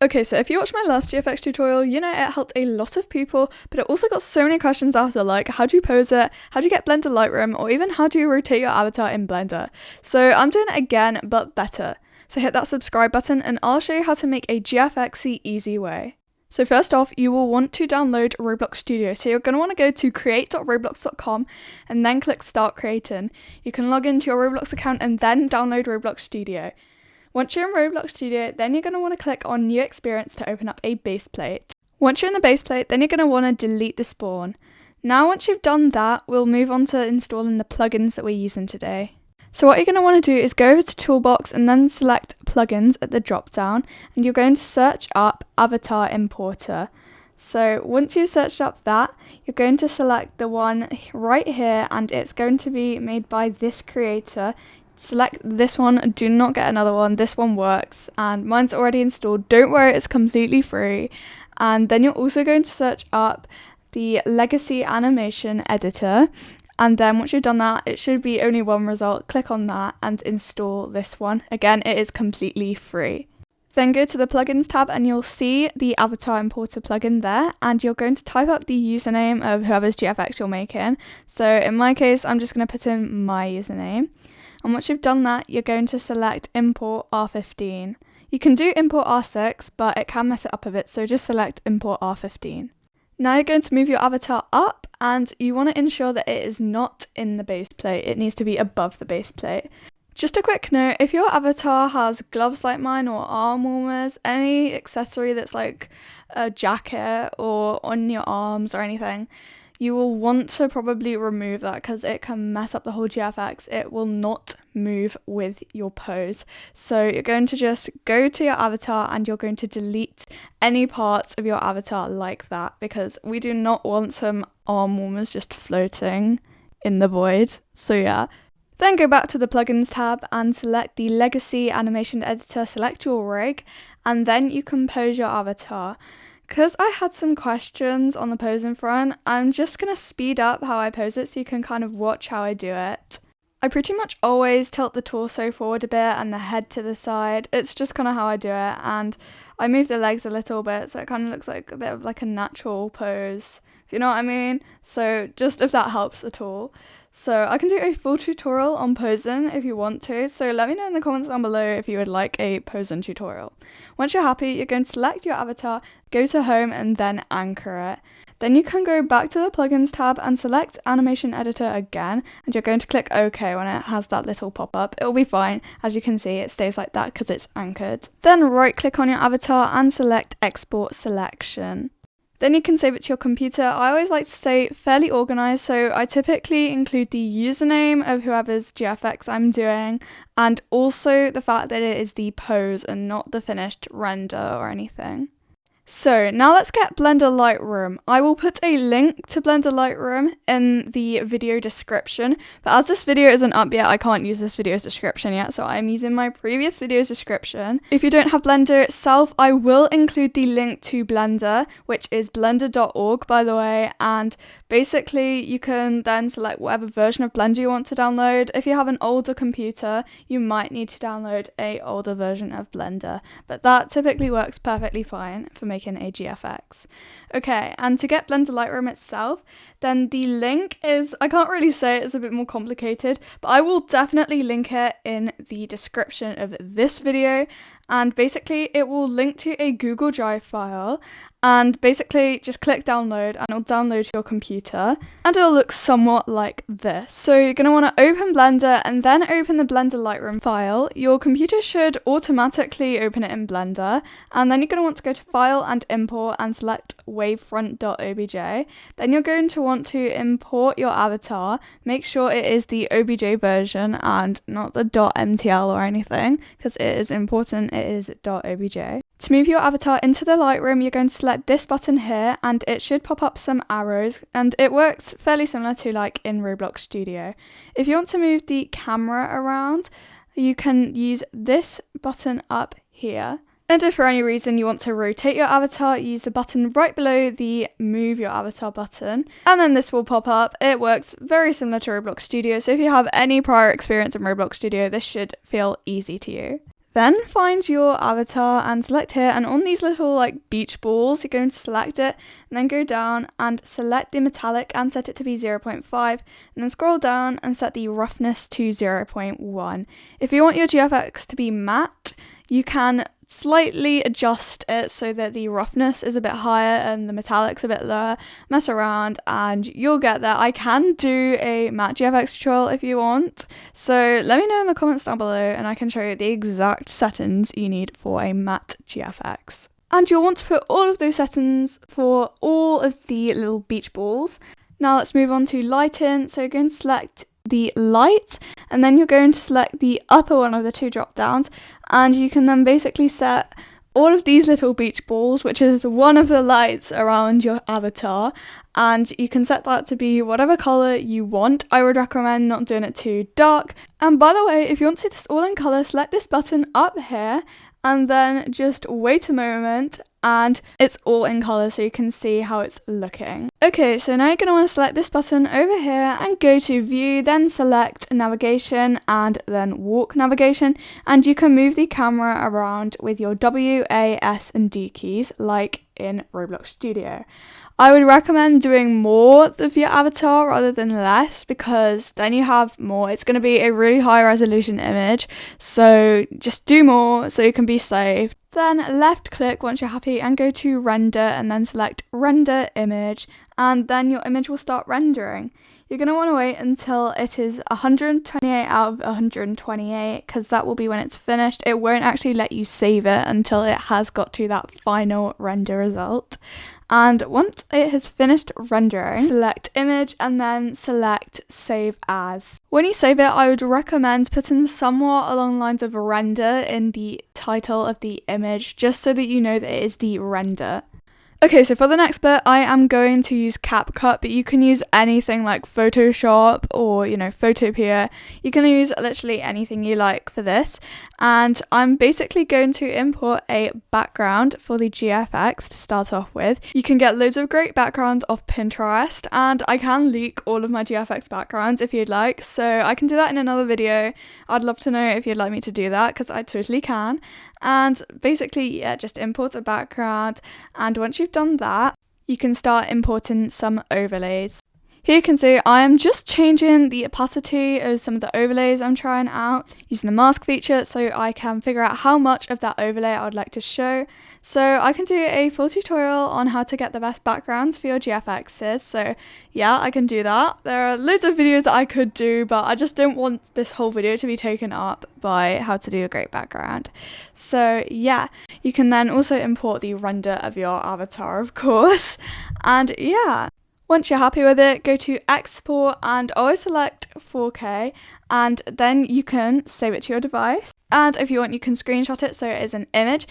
Okay, so if you watched my last GFX tutorial, you know it helped a lot of people, but it also got so many questions after, like how do you pose it, how do you get Blender Lightroom, or even how do you rotate your avatar in Blender. So I'm doing it again, but better. So hit that subscribe button and I'll show you how to make a GFX-y easy way. So first off, you will want to download Roblox Studio. So you're going to want to go to create.roblox.com and then click Start Creating. You can log into your Roblox account and then download Roblox Studio. Once you're in Roblox Studio, then you're going to want to click on New Experience to open up a baseplate. Once you're in the baseplate, then you're going to want to delete the spawn. Now once you've done that, we'll move on to installing the plugins that we're using today. So what you're going to want to do is go over to Toolbox and then select Plugins at the drop down, and you're going to search up Avatar Importer. So once you've searched up that, you're going to select the one right here, and it's going to be made by this creator. Select this one, do not get another one, this one works, and mine's already installed. Don't worry, it's completely free. And then you're also going to search up the Legacy Animation Editor, and then once you've done that, it should be only one result. Click on that and install this one. Again, it is completely free. Then go to the Plugins tab and you'll see the Avatar Importer plugin there, and you're going to type up the username of whoever's GFX you're making. So in my case, I'm just going to put in my username. And once you've done that, you're going to select Import R15. You can do Import R6, but it can mess it up a bit, so just select Import R15. Now you're going to move your avatar up, and you want to ensure that it is not in the base plate. It needs to be above the base plate. Just a quick note, if your avatar has gloves like mine or arm warmers, any accessory that's like a jacket or on your arms or anything, you will want to probably remove that because it can mess up the whole GFX. It will not move with your pose. So you're going to just go to your avatar and you're going to delete any parts of your avatar like that, because we do not want some arm warmers just floating in the void. So yeah. Then go back to the Plugins tab and select the Legacy Animation Editor, select your rig, and then you compose your avatar. Because I had some questions on the posing front, I'm just going to speed up how I pose it so you can kind of watch how I do it. I pretty much always tilt the torso forward a bit and the head to the side. It's just kind of how I do it, and I move the legs a little bit so it kind of looks like a bit of like a natural pose, if you know what I mean. So just if that helps at all. So I can do a full tutorial on posing if you want to, so let me know in the comments down below if you would like a posing tutorial. Once you're happy, you're going to select your avatar, go to home and then anchor it. Then you can go back to the Plugins tab and select Animation Editor again, and you're going to click OK when it has that little pop-up. It'll be fine. As you can see, it stays like that because it's anchored. Then right click on your avatar and select Export Selection. Then you can save it to your computer. I always like to stay fairly organized, so I typically include the username of whoever's GFX I'm doing, and also the fact that it is the pose and not the finished render or anything. So now let's get Blender Lightroom. I will put a link to Blender Lightroom in the video description, but as this video isn't up yet, I can't use this video's description yet, so I'm using my previous video's description. If you don't have Blender itself, I will include the link to Blender, which is blender.org by the way, and basically you can then select whatever version of Blender you want to download. If you have an older computer, you might need to download an older version of Blender, but that typically works perfectly fine for making a GFX. Okay, and to get Blender Lightroom itself, then the link is, I can't really say it, it's a bit more complicated, but I will definitely link it in the description of this video, and basically it will link to a Google Drive file, and basically just click download and it'll download to your computer, and it'll look somewhat like this. So you're going to want to open Blender and then open the Blender Lightroom file. Your computer should automatically open it in Blender, and then you're going to want to go to File and Import and select wavefront.obj. Then you're going to want to import your avatar. Make sure it is the OBJ version and not the .mtl or anything, because it is important it is .obj. To move your avatar into the Lightroom, you're going to select this button here, and it should pop up some arrows, and it works fairly similar to like in Roblox Studio. If you want to move the camera around, you can use this button up here. And if for any reason you want to rotate your avatar, use the button right below the Move Your Avatar button, and then this will pop up. It works very similar to Roblox Studio, so if you have any prior experience in Roblox Studio, this should feel easy to you. Then find your avatar and select here, and on these little like beach balls, you're going to select it and then go down and select the metallic and set it to be 0.5, and then scroll down and set the roughness to 0.1. If you want your GFX to be matte, you can slightly adjust it so that the roughness is a bit higher and the metallic's a bit lower. Mess around and you'll get there. I can do a matte GFX tutorial if you want, so let me know in the comments down below and I can show you the exact settings you need for a matte GFX. And you'll want to put all of those settings for all of the little beach balls. Now let's move on to lighting. So you're going to select the light, and then you're going to select the upper one of the two drop downs, and you can then basically set all of these little beach balls, which is one of the lights around your avatar, and you can set that to be whatever colour you want. I would recommend not doing it too dark. And by the way, if you want to see this all in colour, select this button up here and then just wait a moment and it's all in colour so you can see how it's looking. Okay, so now you're going to want to select this button over here and go to view, then select navigation and then walk navigation, and you can move the camera around with your W, A, S and D keys like in Roblox Studio. I would recommend doing more of your avatar rather than less, because then you have more. It's going to be a really high resolution image, so just do more so you can be safe. Then left click once you're happy and go to render and then select render image, and then your image will start rendering. You're going to want to wait until it is 128 out of 128, because that will be when it's finished. It won't actually let you save it until it has got to that final render result. And once it has finished rendering, select image and then select save as. When you save it, I would recommend putting somewhat along the lines of render in the title of the image, just so that you know that it is the render. Okay, so for the next bit, I am going to use CapCut, but you can use anything like Photoshop or, photopea. You can use literally anything you like for this. And I'm basically going to import a background for the GFX to start off with. You can get loads of great backgrounds off Pinterest, and I can leak all of my GFX backgrounds if you'd like. So I can do that in another video. I'd love to know if you'd like me to do that, because I totally can. And basically, yeah, just import a background, and once you've done that, you can start importing some overlays. Here you can see I am just changing the opacity of some of the overlays I'm trying out using the mask feature, so I can figure out how much of that overlay I would like to show. So I can do a full tutorial on how to get the best backgrounds for your GFXs, so yeah, I can do that. There are loads of videos that I could do, but I just don't want this whole video to be taken up by how to do a great background. So yeah, you can then also import the render of your avatar, of course, and yeah. Once you're happy with it, go to export and always select 4K, and then you can save it to your device. And if you want, you can screenshot it so it is an image.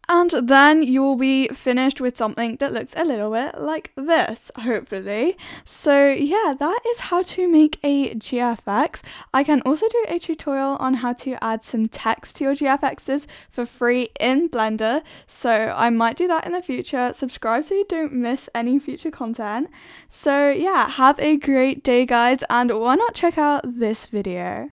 And then you will be finished with something that looks a little bit like this, hopefully. So yeah, that is how to make a GFX. I can also do a tutorial on how to add some text to your GFXs for free in Blender. So I might do that in the future. Subscribe so you don't miss any future content. So yeah, have a great day guys, and why not check out this video?